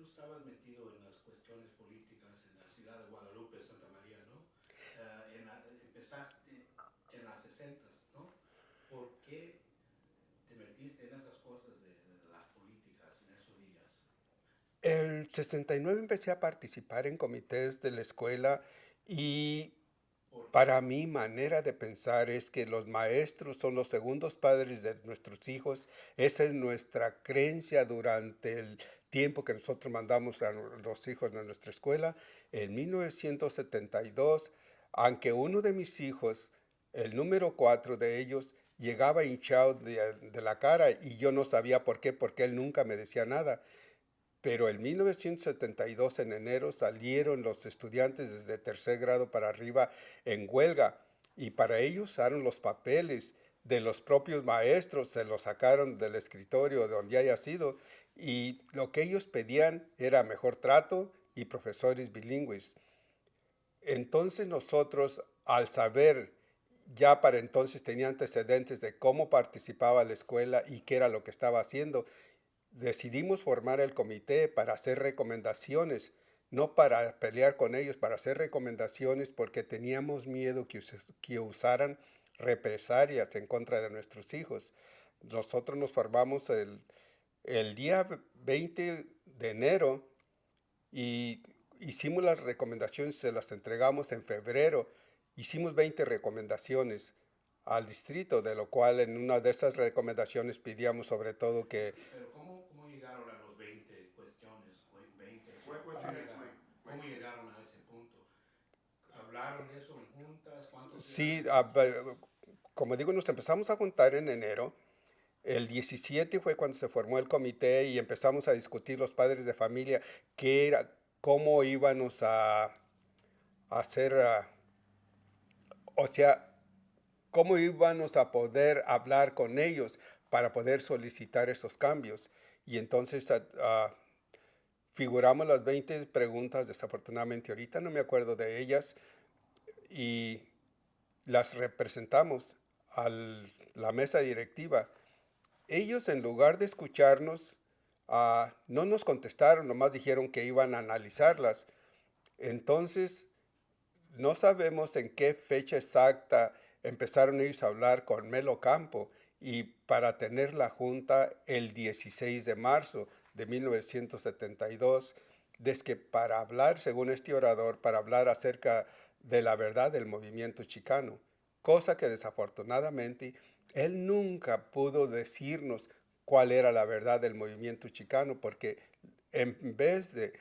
tú estabas metido en las cuestiones políticas en la ciudad de Guadalupe, Santa María, ¿no? Empezaste en las 60, ¿no? ¿Por qué te metiste en esas cosas de las políticas en esos días? El 69 empecé a participar en comités de la escuela y ¿Por qué? para mi manera de pensar es que los maestros son los segundos padres de nuestros hijos. Esa es nuestra creencia durante el tiempo que nosotros mandamos a los hijos de nuestra escuela. En 1972, aunque uno de mis hijos, el número 4 de ellos, llegaba hinchado de la cara y yo no sabía por qué, porque él nunca me decía nada. Pero en 1972, en enero, salieron los estudiantes desde tercer grado para arriba en huelga y para ellos usaron los papeles de los propios maestros, se los sacaron del escritorio de donde haya sido y lo que ellos pedían era mejor trato y profesores bilingües. Entonces nosotros, al saber, ya para entonces tenía antecedentes de cómo participaba la escuela y qué era lo que estaba haciendo, decidimos formar el comité para hacer recomendaciones, no para pelear con ellos, para hacer recomendaciones porque teníamos miedo que usaran represalias en contra de nuestros hijos. Nosotros nos formamos el día 20 de enero y hicimos las recomendaciones, se las entregamos en febrero. Hicimos 20 recomendaciones al distrito, de lo cual en una de esas recomendaciones pedíamos sobre todo que Pero ¿cómo llegaron a los 20 cuestiones? 20, o sea, What's your next, Mike? ¿cómo llegaron a ese punto? ¿Hablaron de eso en juntas? ¿Cuántos eran sí, en las juntas? como digo, nos empezamos a juntar en enero. El 17 fue cuando se formó el comité y empezamos a discutir los padres de familia qué era, cómo íbamos a hacer, o sea, cómo íbamos a poder hablar con ellos para poder solicitar esos cambios. Y entonces figuramos las 20 preguntas, desafortunadamente ahorita no me acuerdo de ellas, y las representamos a la mesa directiva. Ellos, en lugar de escucharnos, no nos contestaron, nomás dijeron que iban a analizarlas. Entonces, no sabemos en qué fecha exacta empezaron ellos a hablar con Melo Campo y para tener la junta el 16 de marzo de 1972, desde que para hablar, según este orador, para hablar acerca de la verdad del movimiento chicano, cosa que desafortunadamente él nunca pudo decirnos cuál era la verdad del movimiento chicano, porque en vez de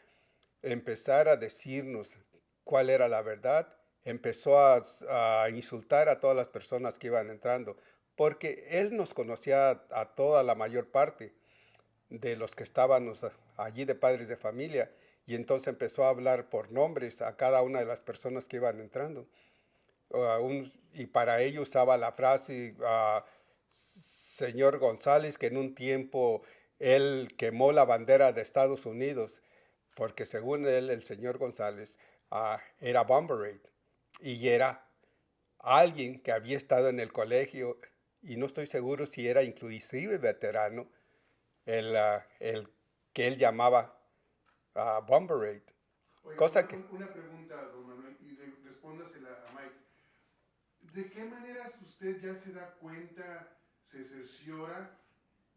empezar a decirnos cuál era la verdad, empezó a insultar a todas las personas que iban entrando, porque él nos conocía a toda la mayor parte de los que estábamos allí de padres de familia, y entonces empezó a hablar por nombres a cada una de las personas que iban entrando. Y para ello usaba la frase, señor González, que en un tiempo él quemó la bandera de Estados Unidos, porque según él, el señor González era bomber rate y era alguien que había estado en el colegio y no estoy seguro si era inclusive veterano, el que él llamaba bomber rate. Oiga, Cosa que una pregunta, don Manuel, y respóndasela a Mike. ¿De qué maneras usted ya se da cuenta, se cerciora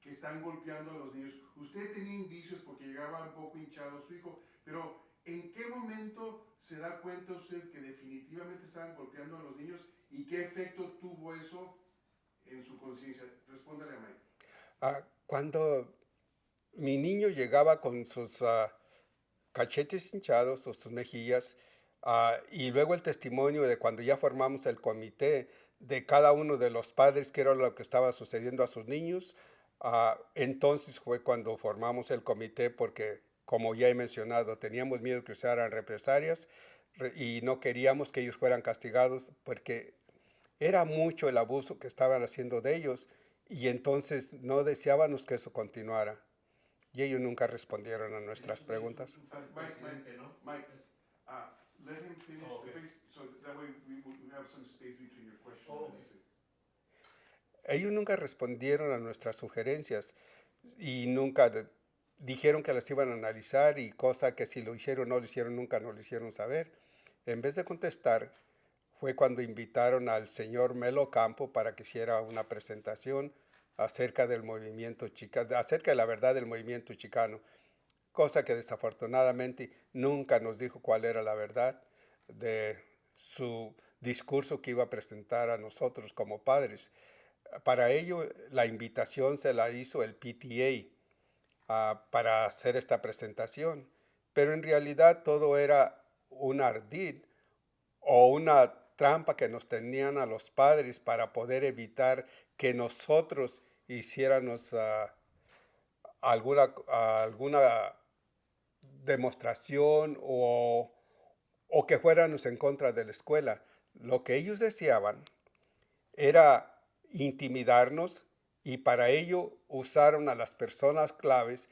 que están golpeando a los niños? Usted tenía indicios porque llegaba un poco hinchado su hijo, pero ¿en qué momento se da cuenta usted que definitivamente estaban golpeando a los niños y qué efecto tuvo eso en su conciencia? Respóndale a Mike. cuando mi niño llegaba con sus cachetes hinchados o sus mejillas, y luego el testimonio de cuando ya formamos el comité de cada uno de los padres, que era lo que estaba sucediendo a sus niños. Entonces fue cuando formamos el comité porque, como ya he mencionado, teníamos miedo que usaran represalias y no queríamos que ellos fueran castigados porque era mucho el abuso que estaban haciendo de ellos y entonces no deseábamos que eso continuara. Y ellos nunca respondieron a nuestras preguntas. Mike, Mike, Presidente, ¿no? Mike, let him finish Oh, the okay. face, so that way we have some space between your question Oh, and okay. his. Ellos nunca respondieron a nuestras sugerencias y nunca dijeron que las iban a analizar y cosa que si lo hicieron o no lo hicieron, nunca nos lo hicieron saber. En vez de contestar, fue cuando invitaron al señor Melo Campo para que hiciera una presentación acerca del movimiento chicano, acerca de la verdad del movimiento chicano, cosa que desafortunadamente nunca nos dijo cuál era la verdad de su discurso que iba a presentar a nosotros como padres. Para ello, la invitación se la hizo el PTA para hacer esta presentación, pero en realidad todo era un ardid o una trampa que nos tenían a los padres para poder evitar que nosotros hiciéramos alguna demostración o que fuéramos en contra de la escuela. Lo que ellos deseaban era intimidarnos y para ello usaron a las personas claves,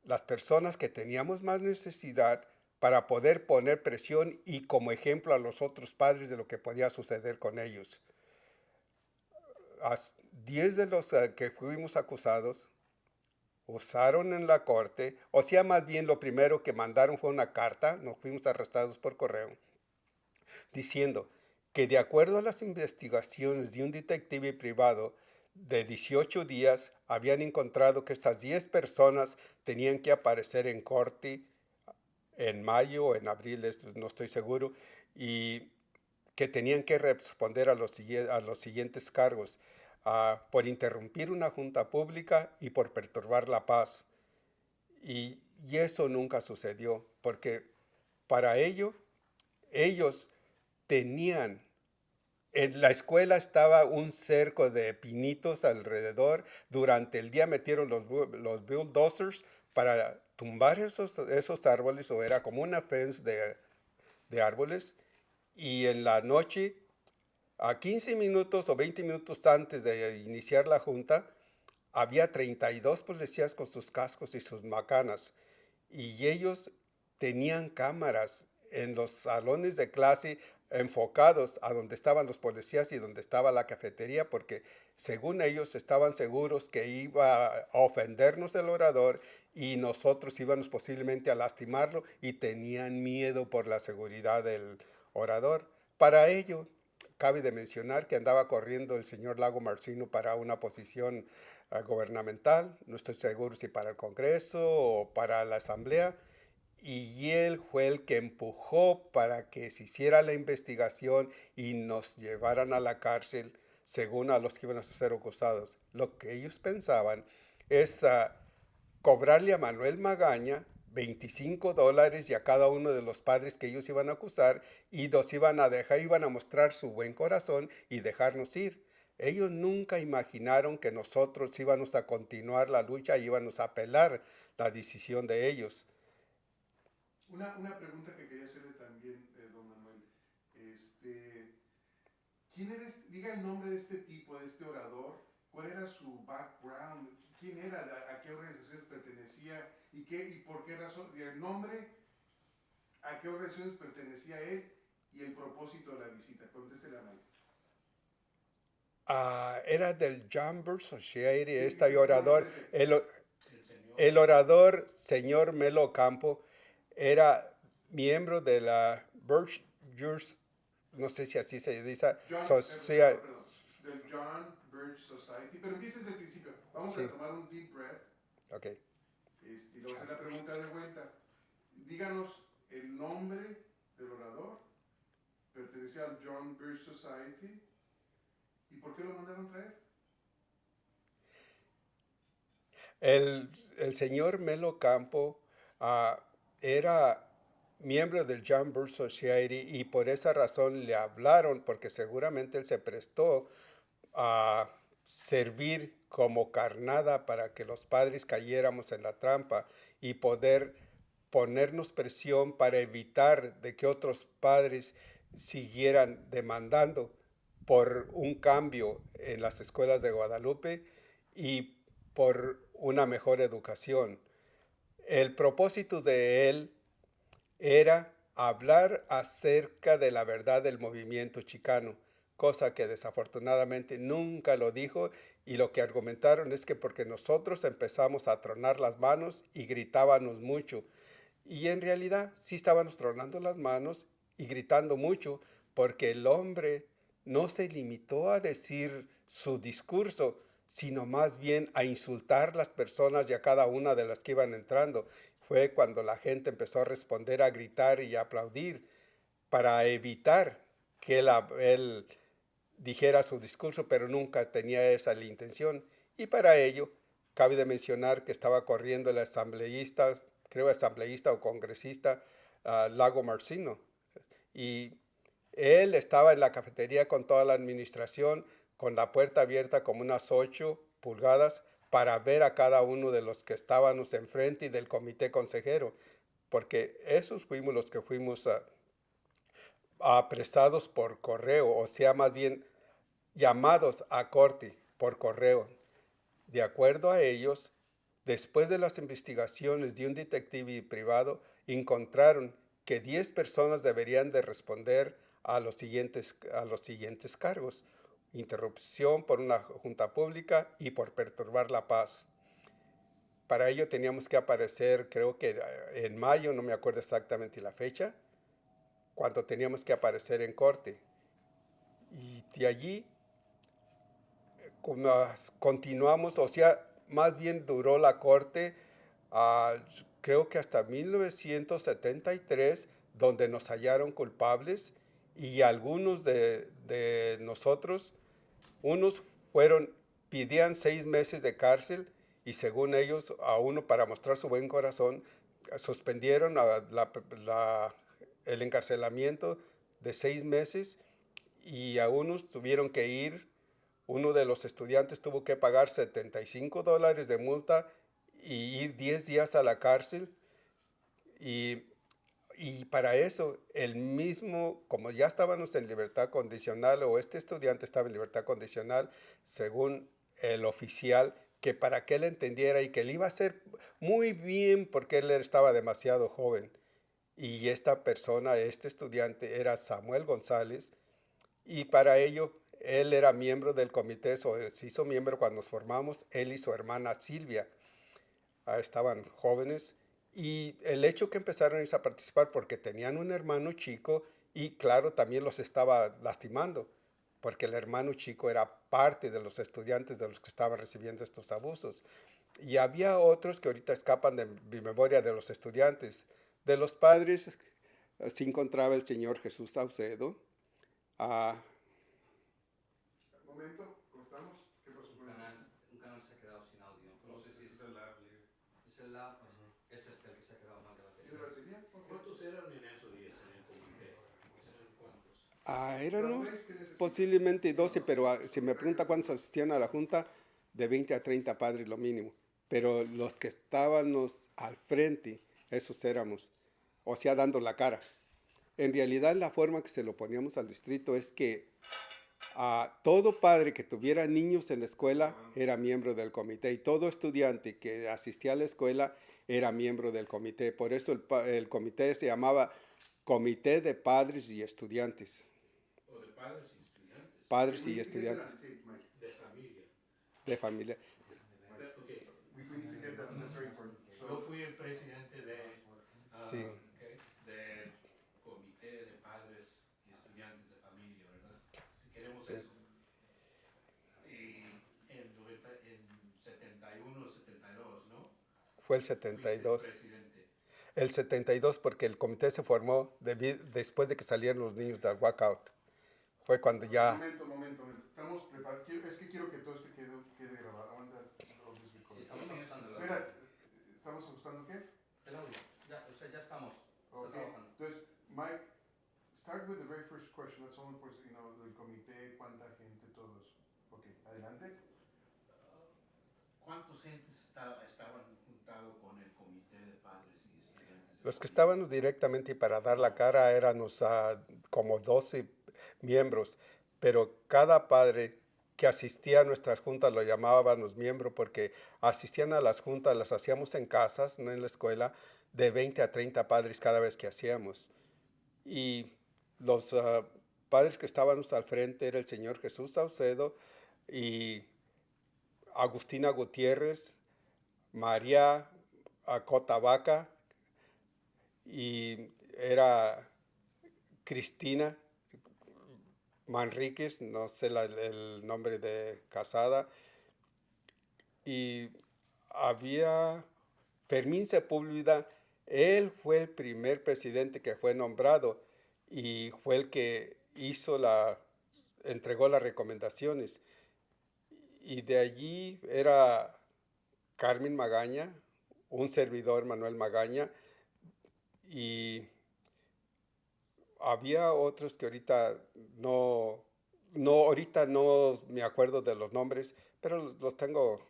las personas que teníamos más necesidad para poder poner presión y como ejemplo a los otros padres de lo que podía suceder con ellos. 10 de los que fuimos acusados usaron en la corte, o sea, más bien lo primero que mandaron fue una carta, nos fuimos arrestados por correo, diciendo que de acuerdo a las investigaciones de un detective privado de 18 días, habían encontrado que estas 10 personas tenían que aparecer en corte en mayo o en abril, no estoy seguro, y que tenían que responder a los siguientes cargos: por interrumpir una junta pública y por perturbar la paz. Y eso nunca sucedió, porque para ello, ellos tenían, en la escuela estaba un cerco de pinitos alrededor. Durante el día metieron los bulldozers para tumbar esos árboles, o era como una fence de árboles, y en la noche, a 15 minutos o 20 minutos antes de iniciar la junta, había 32 policías con sus cascos y sus macanas, y ellos tenían cámaras en los salones de clase enfocados a donde estaban los policías y donde estaba la cafetería, porque según ellos estaban seguros que iba a ofendernos el orador y nosotros íbamos posiblemente a lastimarlo, y tenían miedo por la seguridad del orador. Para ello, cabe de mencionar que andaba corriendo el señor Lago Marcino para una posición gubernamental, no estoy seguro si para el Congreso o para la Asamblea, y él fue el que empujó para que se hiciera la investigación y nos llevaran a la cárcel según a los que iban a ser acusados. Lo que ellos pensaban es cobrarle a Manuel Magaña $25 y a cada uno de los padres que ellos iban a acusar, y nos iban a dejar, iban a mostrar su buen corazón y dejarnos ir. Ellos nunca imaginaron que nosotros íbamos a continuar la lucha y íbamos a apelar la decisión de ellos. Una pregunta que quería hacerle también, don Manuel. ¿Quién eres? Diga el nombre de este tipo, de este orador. ¿Cuál era su background? ¿Quién era? ¿A qué organizaciones pertenecía? ¿Y por qué razón? El nombre, ¿a qué organizaciones pertenecía él? Y el propósito de la visita. Contéstele a Mike. Era del John Birch Society, Sí, este orador. El señor. El orador, señor Melo Campo, era miembro de la Birch, no sé si así se dice, John, Society. perdón, del John Birch Society. Pero empieza desde el principio. Vamos Sí. a tomar un deep breath. Ok. Y luego hacer la pregunta de vuelta. Díganos el nombre del orador. Pertenecía al John Birch Society. ¿Y por qué lo mandaron traer? El señor Melo Campo era miembro del John Birch Society, y por esa razón le hablaron, porque seguramente él se prestó a servir como carnada para que los padres cayéramos en la trampa y poder ponernos presión para evitar de que otros padres siguieran demandando por un cambio en las escuelas de Guadalupe y por una mejor educación. El propósito de él era hablar acerca de la verdad del movimiento chicano, cosa que desafortunadamente nunca lo dijo, y lo que argumentaron es que porque nosotros empezamos a tronar las manos y gritábamos mucho. Y en realidad sí estábamos tronando las manos y gritando mucho, porque el hombre no se limitó a decir su discurso, sino más bien a insultar a las personas y a cada una de las que iban entrando. Fue cuando la gente empezó a responder, a gritar y a aplaudir para evitar que él dijera su discurso, pero nunca tenía esa la intención. Y para ello, cabe de mencionar que estaba corriendo el asambleísta, creo asambleísta o congresista, Lago Marcino. Y él estaba en la cafetería con toda la administración, con la puerta abierta como unas 8 pulgadas para ver a cada uno de los que estábamos enfrente y del comité consejero, porque esos fuimos los que fuimos apresados por correo, o sea, más bien llamados a corte por correo. De acuerdo a ellos, después de las investigaciones de un detective privado, encontraron que 10 personas deberían de responder a los siguientes cargos: interrupción por una junta pública y por perturbar la paz. Para ello teníamos que aparecer, creo que en mayo, no me acuerdo exactamente la fecha, cuando teníamos que aparecer en corte. Y de allí continuamos, o sea, más bien duró la corte, creo que hasta 1973, donde nos hallaron culpables, y algunos de nosotros, unos pedían 6 meses de cárcel, y según ellos, a uno, para mostrar su buen corazón, suspendieron el encarcelamiento de 6 meses, y a unos tuvieron que ir. Uno de los estudiantes tuvo que pagar $75 de multa y ir 10 días a la cárcel. Y para eso, el mismo, como ya estábamos en libertad condicional, o este estudiante estaba en libertad condicional, según el oficial, que para que él entendiera y que le iba a hacer muy bien porque él estaba demasiado joven. Y esta persona, este estudiante, era Samuel González, y para ello él era miembro del comité, se hizo miembro cuando nos formamos, él y su hermana Silvia. Estaban jóvenes, y el hecho que empezaron ellos a participar porque tenían un hermano chico, y claro, también los estaba lastimando, porque el hermano chico era parte de los estudiantes de los que estaban recibiendo estos abusos. Y había otros que ahorita escapan de mi memoria de los estudiantes. De los padres se encontraba el señor Jesús Saucedo. Momento, cortamos. ¿Qué pasó con Un canal se ha quedado sin audio. No sé si es el lab. es el lab, es este el que se ha quedado mal de ¿De batería. batería? ¿Cuántos eran en esos días en el comité? ¿Eran cuántos? Éramos posiblemente 12, pero si me pregunta cuántos asistían a la junta, de 20 a 30 padres lo mínimo. Pero los que estábamos al frente, esos éramos, o sea, dando la cara. En realidad, la forma que se lo poníamos al distrito es que todo padre que tuviera niños en la escuela era miembro del comité, y todo estudiante que asistía a la escuela era miembro del comité. Por eso el comité se llamaba Comité de Padres y Estudiantes. ¿O de padres y estudiantes? Padres y estudiantes De familia. de familia. Okay. We need to get that. That's very important. Yo fui el presidente de, Sí. del comité de padres y estudiantes de familia, ¿verdad? Si queremos Sí. eso. Y en 71, 72, ¿no? Fue el Fuiste 72. presidente. El 72, porque el comité se formó después de que salieron los niños del walkout. Fue cuando ya... Momento. Estamos preparados. Es que quiero que todo esto quede grabado. Aguanta. Estamos ajustando el audio. Espera, ¿estamos ajustando qué? El audio. Ya, o sea, ya estamos. Está Okay. trabajando. Entonces, Mike, start with the very first question. That's only for, del comité, cuánta gente, todo eso. Ok, adelante. ¿Cuántos gentes estaban juntados con el comité de padres y estudiantes? Los que estábamos directamente para dar la cara éramos como 12 miembros, pero cada padre que asistía a nuestras juntas lo llamábamos miembro, porque asistían a las juntas, las hacíamos en casas, no en la escuela, de 20 a 30 padres cada vez que hacíamos. Y los padres que estábamos al frente era el señor Jesús Saucedo y Agustina Gutiérrez, María Cotavaca y era Cristina Manríquez, no sé el nombre de casada, y había Fermín Sepúlveda. Él fue el primer presidente que fue nombrado y fue el que entregó las recomendaciones. Y de allí era Carmen Magaña, un servidor, Manuel Magaña, y había otros que ahorita no me acuerdo de los nombres, pero los tengo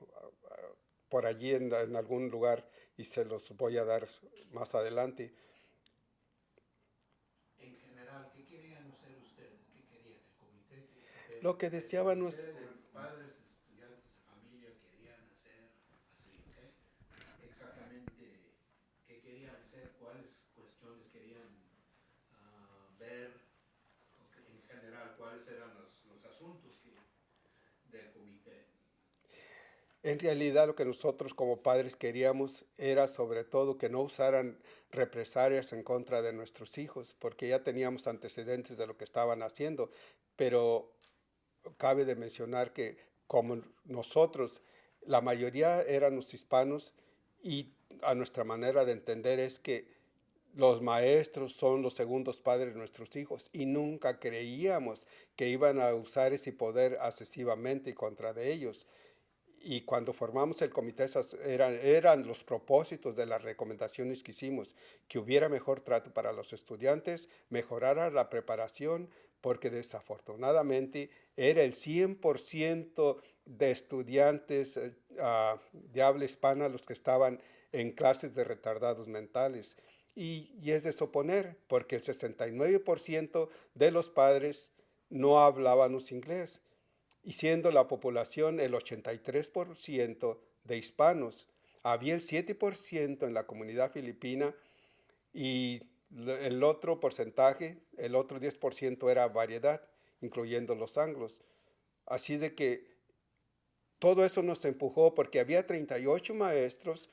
por allí en algún lugar y se los voy a dar más adelante. En general, ¿qué querían hacer ustedes? ¿Qué querían? ¿El comité? Lo que deseaban el nos... comité de padres, estudiantes de familia querían hacer así, ¿ok? Exactamente, ¿qué querían hacer? ¿Cuáles cuestiones querían ver? En general, ¿cuáles eran los asuntos del comité? En realidad lo que nosotros como padres queríamos era sobre todo que no usaran represalias en contra de nuestros hijos, porque ya teníamos antecedentes de lo que estaban haciendo, pero cabe de mencionar que como nosotros, la mayoría éramos hispanos y a nuestra manera de entender es que los maestros son los segundos padres de nuestros hijos y nunca creíamos que iban a usar ese poder excesivamente contra de ellos. Y cuando formamos el comité, esas eran los propósitos de las recomendaciones que hicimos, que hubiera mejor trato para los estudiantes, mejorara la preparación, porque desafortunadamente era el 100% de estudiantes de habla hispana los que estaban en clases de retardados mentales. Y es de suponer, porque el 69% de los padres no hablábamos inglés y siendo la población el 83% de hispanos. Había el 7% en la comunidad filipina y el otro porcentaje, el otro 10% era variedad, incluyendo los anglos. Así de que todo eso nos empujó porque había 38 maestros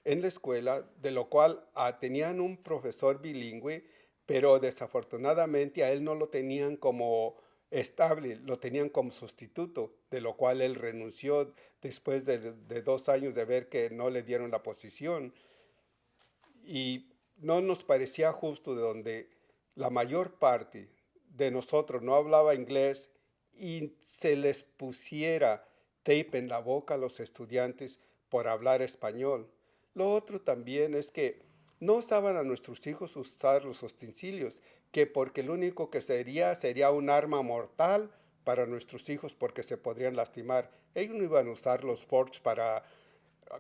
en la escuela, de lo cual tenían un profesor bilingüe, pero desafortunadamente a él no lo tenían como estable, lo tenían como sustituto, de lo cual él renunció después de 2 años de ver que no le dieron la posición. Y no nos parecía justo de donde la mayor parte de nosotros no hablaba inglés y se les pusiera tape en la boca a los estudiantes por hablar español. Lo otro también es que no usaban a nuestros hijos usar los utensilios, que porque lo único que sería un arma mortal para nuestros hijos porque se podrían lastimar. Ellos no iban a usar los forks para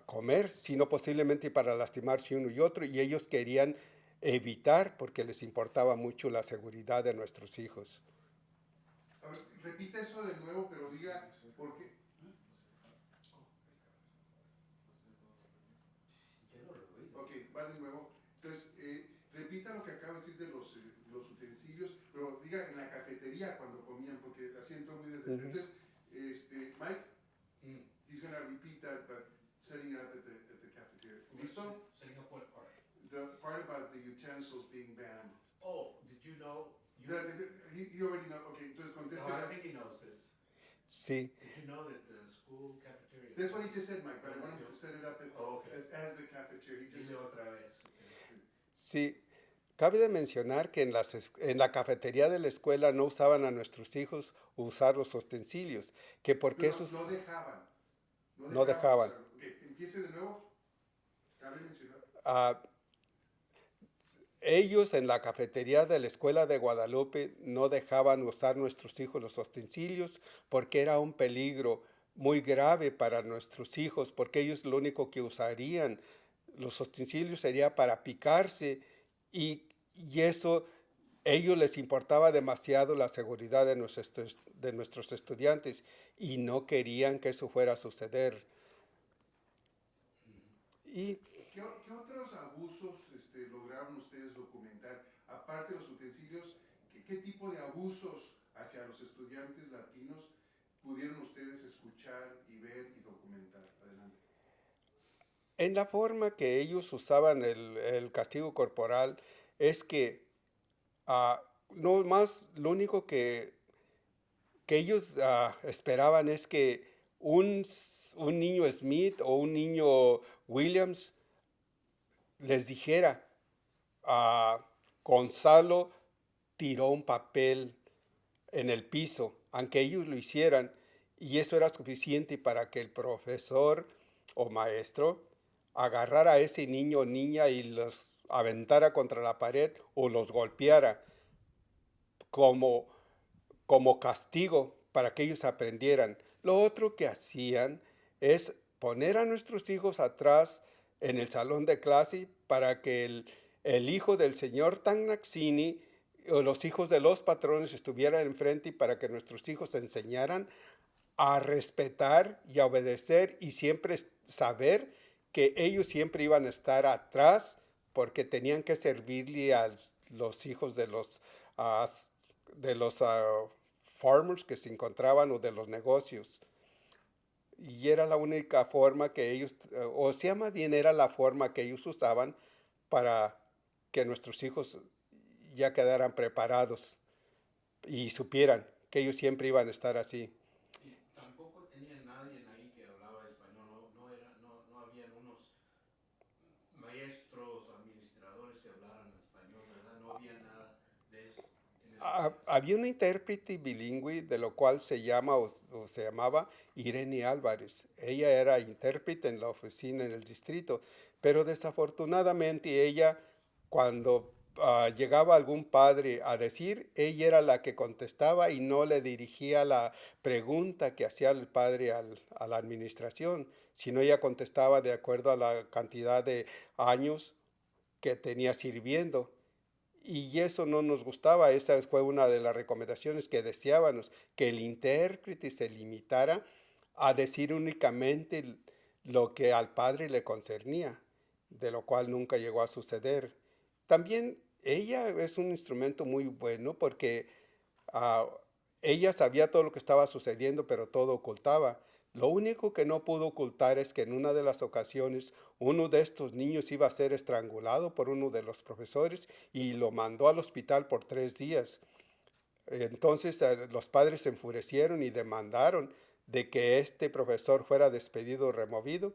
comer, sino posiblemente para lastimarse uno y otro, y ellos querían evitar porque les importaba mucho la seguridad de nuestros hijos. A ver, repita eso de nuevo, pero diga por qué. Ok, va de nuevo. Entonces, repita lo que acaba de decir de los utensilios, pero diga en la cafetería cuando comían, porque así entró muy de repente. Entonces, Mike, he's going to repeat that, but setting it up at the cafeteria. ¿Listo? Setting up what part? The part about the utensils being banned. Oh, did you know? He already knows. Okay, entonces conteste. No, I think he knows this. Sí. Did you know that the school cafeteria? That's what he just said, Mike, but I wanted to set it up okay. as the cafeteria. He just Dile otra vez. Sí. Cabe de mencionar que en la cafetería de la escuela no usaban a nuestros hijos usar los utensilios, que porque esos... No dejaban. No dejaban. Okay, empiece de nuevo. Cabe mencionar. Ellos en la cafetería de la escuela de Guadalupe no dejaban usar nuestros hijos los utensilios porque era un peligro muy grave para nuestros hijos, porque ellos lo único que usarían los utensilios sería para picarse y eso ellos les importaba demasiado la seguridad de nuestros estudiantes y no querían que eso fuera a suceder. Y ¿Qué otros abusos lograron ustedes documentar? Aparte de los utensilios, ¿qué tipo de abusos hacia los estudiantes latinos pudieron ustedes escuchar y ver y documentar? Adelante. En la forma que ellos usaban el castigo corporal es que no más, lo único que ellos esperaban es que un niño Smith o un niño Williams les dijera, Gonzalo tiró un papel en el piso, aunque ellos lo hicieran, y eso era suficiente para que el profesor o maestro agarrara a ese niño o niña y los aventara contra la pared o los golpeara como, como castigo para que ellos aprendieran. Lo otro que hacían es poner a nuestros hijos atrás en el salón de clase para que el hijo del señor Tagnazzini o los hijos de los patrones estuvieran enfrente y para que nuestros hijos enseñaran a respetar y a obedecer y siempre saber que ellos siempre iban a estar atrás porque tenían que servirle a los hijos de los farmers que se encontraban o de los negocios. Y era la única forma que ellos, o sea, más bien era la forma que ellos usaban para que nuestros hijos ya quedaran preparados y supieran que ellos siempre iban a estar así. Y tampoco tenía nadie ahí que hablaba español, no habían unos maestros o administradores que hablaran español, ¿verdad? No había nada de eso en ese país. Había una intérprete bilingüe de lo cual se llama o se llamaba Irene Álvarez. Ella era intérprete en la oficina en el distrito, pero desafortunadamente ella cuando llegaba algún padre a decir, ella era la que contestaba y no le dirigía la pregunta que hacía el padre a la administración, sino ella contestaba de acuerdo a la cantidad de años que tenía sirviendo. Y eso no nos gustaba, esa fue una de las recomendaciones que deseábamos, que el intérprete se limitara a decir únicamente lo que al padre le concernía, de lo cual nunca llegó a suceder. También ella es un instrumento muy bueno porque ah, ella sabía todo lo que estaba sucediendo, pero todo ocultaba. Lo único que no pudo ocultar es que en una de las ocasiones uno de estos niños iba a ser estrangulado por uno de los profesores y lo mandó al hospital por 3 días. Entonces los padres se enfurecieron y demandaron de que este profesor fuera despedido o removido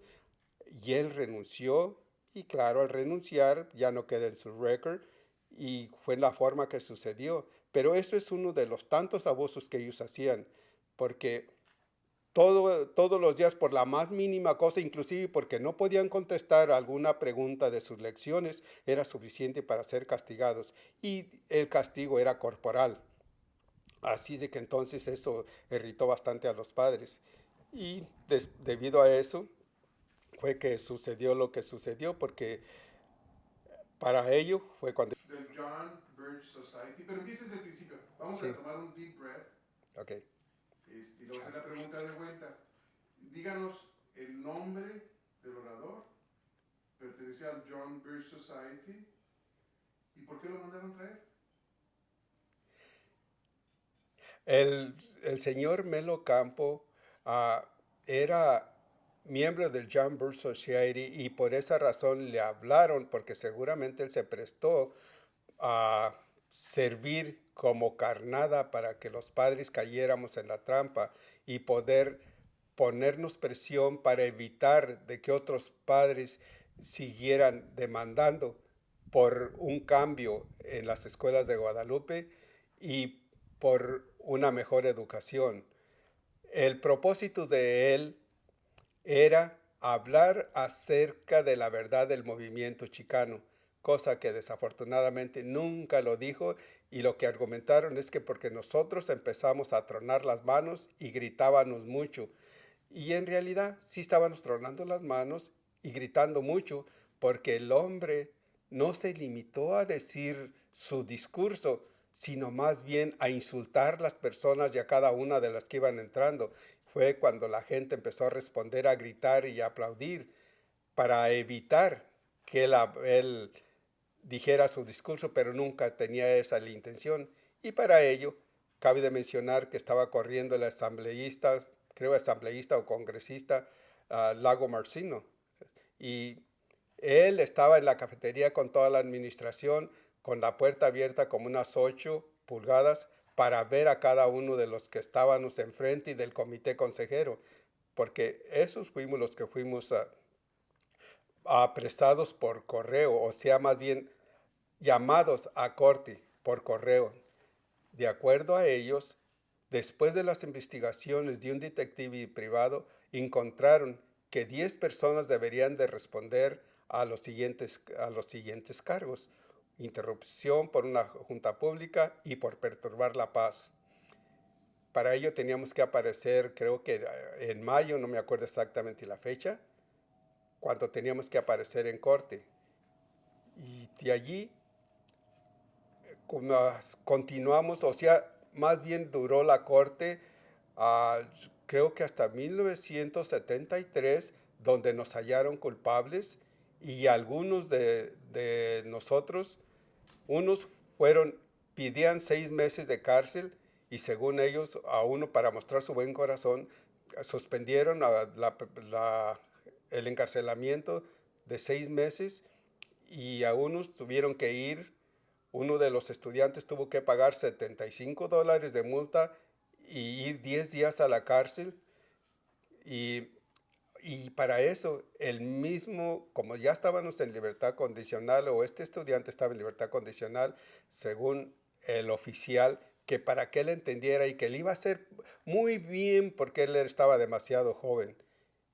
y él renunció y claro, al renunciar ya no queda en su récord y fue la forma que sucedió. Pero eso es uno de los tantos abusos que ellos hacían porque todos los días por la más mínima cosa, inclusive porque no podían contestar alguna pregunta de sus lecciones, era suficiente para ser castigados y el castigo era corporal. Así de que entonces eso irritó bastante a los padres y debido a eso fue que sucedió lo que sucedió porque para ello fue cuando... Del John Birch Society, pero empieza desde el principio. Vamos Sí, a tomar un deep breath ok. y luego hacer la pregunta de vuelta. Díganos el nombre del orador, pertenecía al John Birch Society, y por qué lo mandaron traer. El señor Melo Campo era miembro del John Birch Society y por esa razón le hablaron porque seguramente él se prestó a servir como carnada para que los padres cayéramos en la trampa y poder ponernos presión para evitar de que otros padres siguieran demandando por un cambio en las escuelas de Guadalupe y por una mejor educación. El propósito de él era hablar acerca de la verdad del movimiento chicano, cosa que desafortunadamente nunca lo dijo y lo que argumentaron es que porque nosotros empezamos a tronar las manos y gritábamos mucho. Y en realidad sí estábamos tronando las manos y gritando mucho porque el hombre no se limitó a decir su discurso, sino más bien a insultar a las personas y a cada una de las que iban entrando. Fue cuando la gente empezó a responder, a gritar y a aplaudir para evitar que él dijera su discurso, pero nunca tenía esa la intención. Y para ello cabe de mencionar que estaba corriendo el asambleísta, creo asambleísta o congresista, Lago Marcino. Y él estaba en la cafetería con toda la administración, con la puerta abierta como unas 8 pulgadas para ver a cada uno de los que estábamos enfrente y del comité consejero, porque esos fuimos los que fuimos apresados por correo, o sea, más bien llamados a corte por correo. De acuerdo a ellos, después de las investigaciones de un detective privado, encontraron que 10 personas deberían de responder a los siguientes cargos: interrupción por una junta pública y por perturbar la paz. Para ello teníamos que aparecer, creo que en mayo, no me acuerdo exactamente la fecha, cuando teníamos que aparecer en corte. Y de allí continuamos, o sea, más bien duró la corte, creo que hasta 1973, donde nos hallaron culpables, y algunos de nosotros, unos pidían 6 meses de cárcel, y según ellos, a uno, para mostrar su buen corazón, suspendieron el encarcelamiento de 6 meses, y a unos tuvieron que ir. Uno de los estudiantes tuvo que pagar $75 de multa y ir 10 días a la cárcel. Y para eso, el mismo, como ya estábamos en libertad condicional, o este estudiante estaba en libertad condicional, según el oficial, que para que él entendiera y que le iba a hacer muy bien porque él estaba demasiado joven.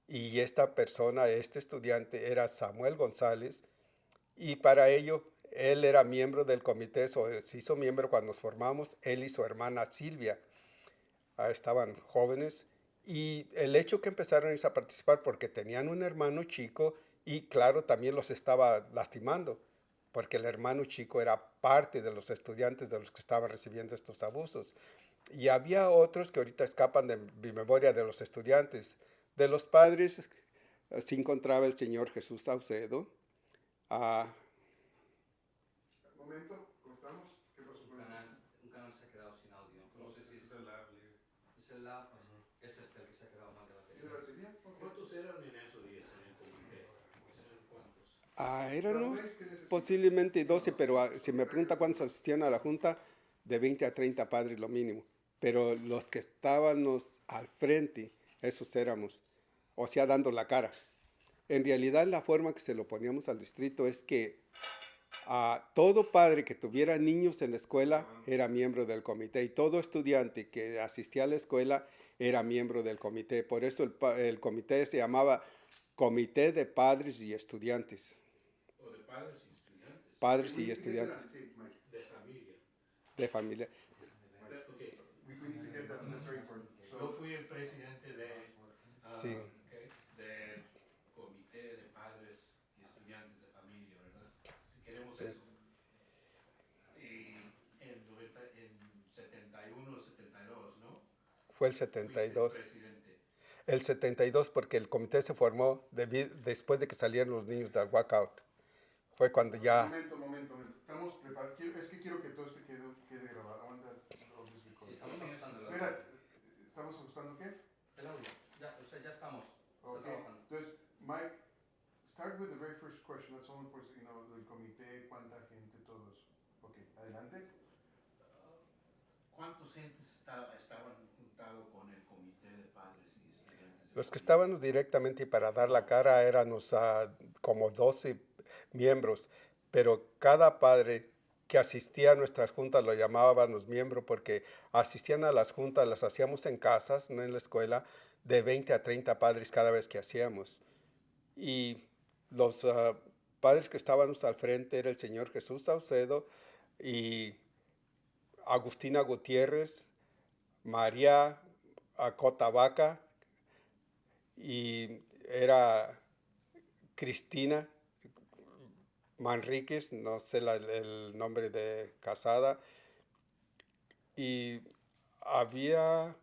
Y esta persona, este estudiante, era Samuel González, y para ello él era miembro del comité, se hizo miembro cuando nos formamos, él y su hermana Silvia. Estaban jóvenes, y el hecho que empezaron a participar porque tenían un hermano chico, y claro, también los estaba lastimando, porque el hermano chico era parte de los estudiantes de los que estaban recibiendo estos abusos. Y había otros que ahorita escapan de mi memoria, de los estudiantes. De los padres se encontraba el señor Jesús Saucedo. Momento, cortamos. ¿Qué pasó con Un canal se ha quedado sin audio. No sé si es el lab. Es el lab. Es este el que se ha quedado mal de batería. ¿De batería? ¿Cuántos eran en esos días en el comité? ¿Eran cuántos? Éramos posiblemente 12, pero si me pregunta cuántos asistían a la junta, de 20 a 30 padres lo mínimo. Pero los que estábamos al frente, esos éramos, o sea, dando la cara. En realidad, la forma que se lo poníamos al distrito es que todo padre que tuviera niños en la escuela era miembro del comité, y todo estudiante que asistía a la escuela era miembro del comité. Por eso el comité se llamaba Comité de Padres y Estudiantes. ¿O de padres y estudiantes? Padres y estudiantes. De familia. De familia. Okay. We need to get that. That's very important. Yo fui el presidente de, Sí. del comité de padres y estudiantes de familia, ¿verdad? Si queremos Sí. eso. Y en 71, 72, ¿no? Fue el Fuiste 72. el presidente. El 72, porque el comité se formó después de que salieron los niños del walkout. Fue cuando ya... Momento. Estamos preparados. Es que quiero que todo esto quede grabado. Aguanta los Sí, estamos ajustando el audio. Espera, ¿estamos ajustando qué? El audio. Ya, o sea, ya estamos. Está Ok. trabajando. Entonces, Mike, start with the very first question. That's only for, del comité, cuánta gente, todo eso. Ok, adelante. ¿Cuántos gentes estaban juntados con el comité de padres y estudiantes? Los que estábamos directamente para dar la cara éramos como 12 miembros, pero cada padre que asistía a nuestras juntas lo llamábamos miembro, porque asistían a las juntas, las hacíamos en casas, no en la escuela, de 20 a 30 padres cada vez que hacíamos. Y los padres que estábamos al frente era el señor Jesús Saucedo y Agustina Gutiérrez, María Cotavaca, y era Cristina Manríquez, no sé el nombre de casada, y había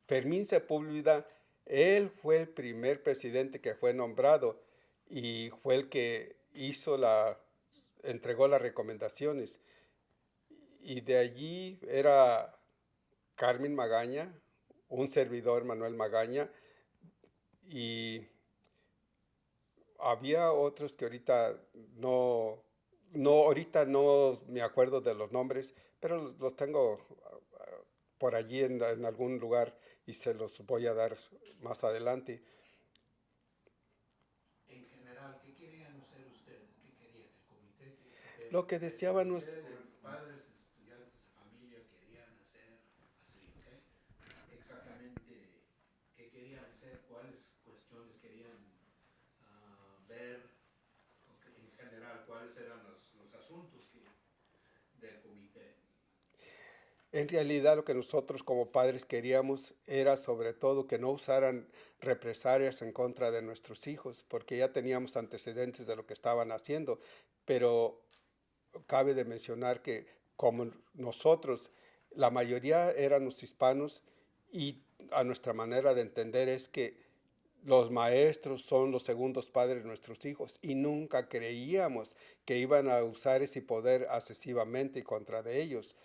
Fermín Sepúlveda. Él fue el primer presidente que fue nombrado y fue el que entregó las recomendaciones. Y de allí era Carmen Magaña, un servidor, Manuel Magaña, y había otros que ahorita ahorita no me acuerdo de los nombres, pero los tengo por allí en algún lugar y se los voy a dar más adelante. En general, ¿qué querían hacer ustedes? ¿Qué querían el comité? Lo que deseaban El nos... comité de padres, estudiantes de familia querían hacer así, ¿ok? Exactamente, ¿qué querían hacer? ¿Cuáles cuestiones querían ver? En general, ¿cuáles eran los asuntos del comité? En realidad lo que nosotros como padres queríamos era sobre todo que no usaran represalias en contra de nuestros hijos, porque ya teníamos antecedentes de lo que estaban haciendo, pero cabe de mencionar que como nosotros, la mayoría éramos hispanos y a nuestra manera de entender es que los maestros son los segundos padres de nuestros hijos y nunca creíamos que iban a usar ese poder excesivamente contra de ellos.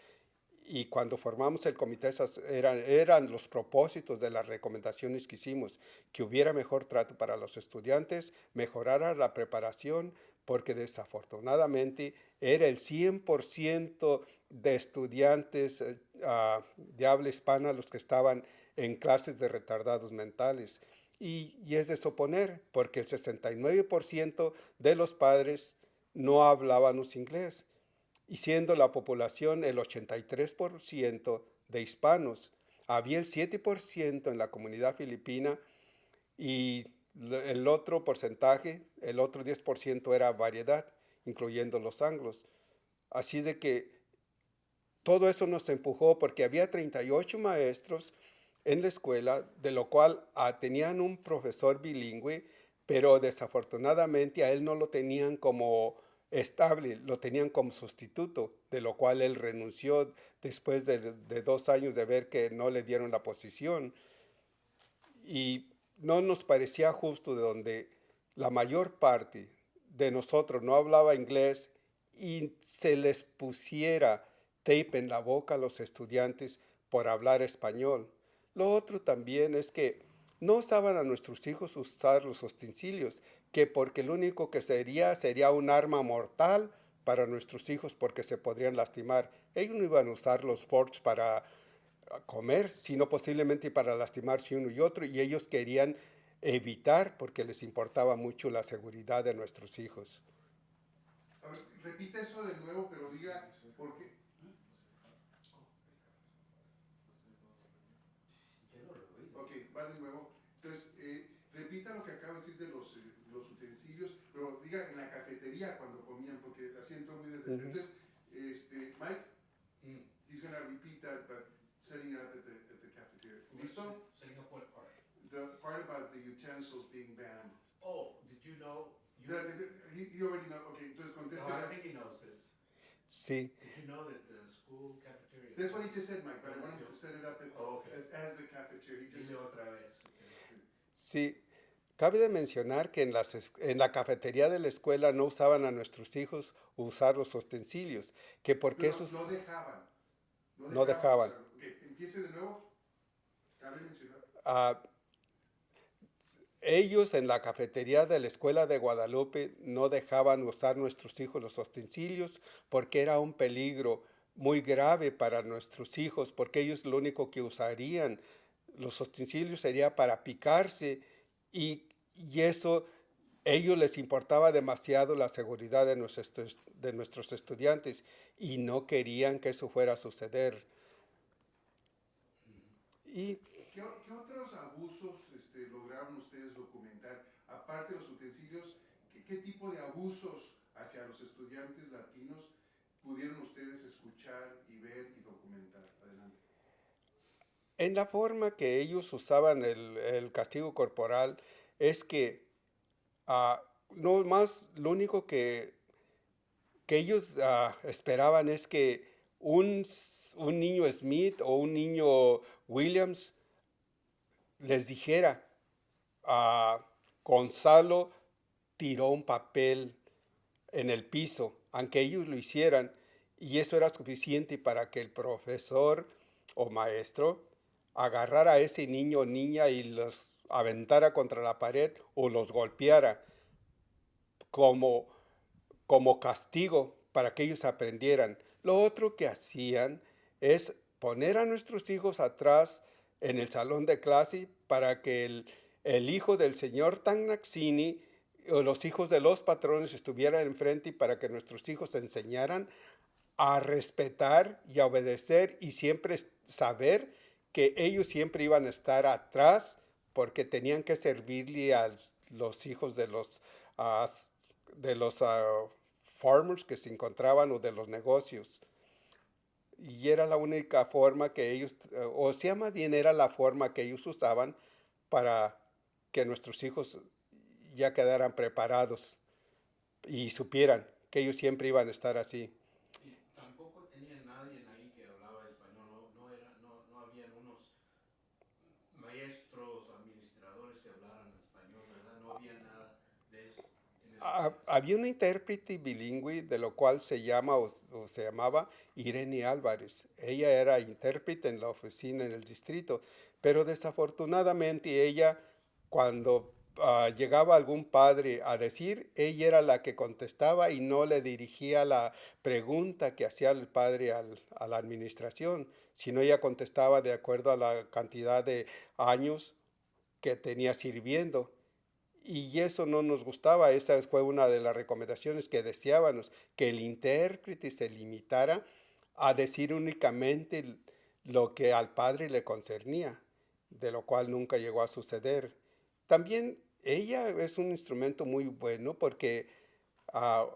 Y cuando formamos el comité, esas eran los propósitos de las recomendaciones que hicimos, que hubiera mejor trato para los estudiantes, mejorara la preparación, porque desafortunadamente era el 100% de estudiantes de habla hispana los que estaban en clases de retardados mentales. Y es de suponer, porque el 69% de los padres no hablábamos inglés y siendo la población el 83% de hispanos. Había el 7% en la comunidad filipina y el otro porcentaje, el otro 10% era variedad, incluyendo los anglos. Así de que todo eso nos empujó porque había 38 maestros en la escuela, de lo cual tenían un profesor bilingüe, pero desafortunadamente a él no lo tenían como estable, lo tenían como sustituto, de lo cual él renunció después de 2 años de ver que no le dieron la posición. Y no nos parecía justo de donde la mayor parte de nosotros no hablaba inglés y se les pusiera tape en la boca a los estudiantes por hablar español. Lo otro también es que no usaban a nuestros hijos usar los utensilios, que porque lo único que sería un arma mortal para nuestros hijos porque se podrían lastimar. Ellos no iban a usar los forks para comer, sino posiblemente para lastimarse uno y otro, y ellos querían evitar porque les importaba mucho la seguridad de nuestros hijos. A ver, repita eso de nuevo, pero diga por qué. Ok, va de nuevo. Entonces, repita lo que acaba de decir de los utensilios, pero diga en la cafetería cuando comían, porque asiento muy de repente. Entonces, Mike, he's going to repeat that, but setting up at the cafeteria. ¿Listo? Setting up what part? The part about the utensils being banned. Oh, did you know? He already knows. Okay, entonces conteste. No, I don't think he knows this. Sí. Did you know that the school cafeteria? That's what he just said, Mike, but I wanted to set it up okay. as the cafeteria. Dile otra vez. Sí. Cabe de mencionar que en la cafetería de la escuela no usaban a nuestros hijos usar los utensilios, que porque pero esos... No dejaban. No dejaban. Okay, empiece de nuevo. Cabe mencionar. Ellos en la cafetería de la escuela de Guadalupe no dejaban usar nuestros hijos los utensilios porque era un peligro muy grave para nuestros hijos, porque ellos lo único que usarían los utensilios sería para picarse y eso ellos les importaba demasiado la seguridad de nuestros estudiantes y no querían que eso fuera a suceder. Y ¿Qué otros abusos lograron ustedes documentar? Aparte de los utensilios, ¿qué tipo de abusos hacia los estudiantes latinos pudieron ustedes escuchar y ver y documentar? Adelante. En la forma que ellos usaban el castigo corporal es que no más lo único que ellos esperaban es que un niño Smith o un niño Williams les dijera, Gonzalo tiró un papel en el piso, aunque ellos lo hicieran, y eso era suficiente para que el profesor o maestro agarrara a ese niño o niña y los aventara contra la pared o los golpeara como, como castigo para que ellos aprendieran. Lo otro que hacían es poner a nuestros hijos atrás en el salón de clase para que el hijo del señor Tagnazzini o los hijos de los patrones estuvieran enfrente y para que nuestros hijos enseñaran a respetar y a obedecer y siempre saber que ellos siempre iban a estar atrás porque tenían que servirle a los hijos ah, de los farmers que se encontraban o de los negocios. Y era la única forma que ellos, o sea, más bien era la forma que ellos usaban para que nuestros hijos ya quedaran preparados y supieran que ellos siempre iban a estar así. Y tampoco tenía nadie ahí que hablaba español, no habían unos maestros o administradores que hablaran español, ¿verdad? No había nada de eso en ese país. Había una intérprete bilingüe de lo cual se llama o se llamaba Irene Álvarez. Ella era intérprete en la oficina en el distrito, pero desafortunadamente ella cuando llegaba algún padre a decir, ella era la que contestaba y no le dirigía la pregunta que hacía el padre a la administración, sino ella contestaba de acuerdo a la cantidad de años que tenía sirviendo. Y eso no nos gustaba, esa fue una de las recomendaciones que deseábamos, que el intérprete se limitara a decir únicamente lo que al padre le concernía, de lo cual nunca llegó a suceder. También ella es un instrumento muy bueno porque ah,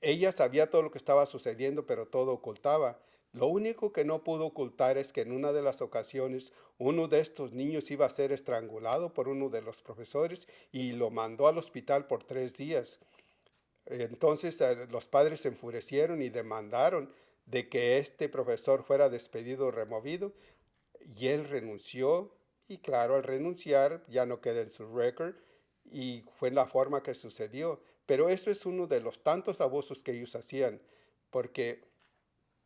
ella sabía todo lo que estaba sucediendo, pero todo ocultaba. Lo único que no pudo ocultar es que en una de las ocasiones uno de estos niños iba a ser estrangulado por uno de los profesores y lo mandó al hospital por 3 días. Entonces los padres se enfurecieron y demandaron de que este profesor fuera despedido o removido y él renunció y claro, al renunciar ya no queda en su récord y fue la forma que sucedió. Pero eso es uno de los tantos abusos que ellos hacían, porque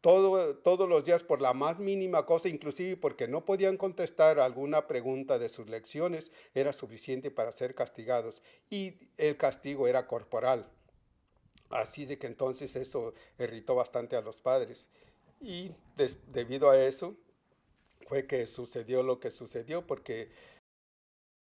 todos los días por la más mínima cosa, inclusive porque no podían contestar alguna pregunta de sus lecciones, era suficiente para ser castigados y el castigo era corporal. Así de que entonces eso irritó bastante a los padres y debido a eso fue que sucedió lo que sucedió porque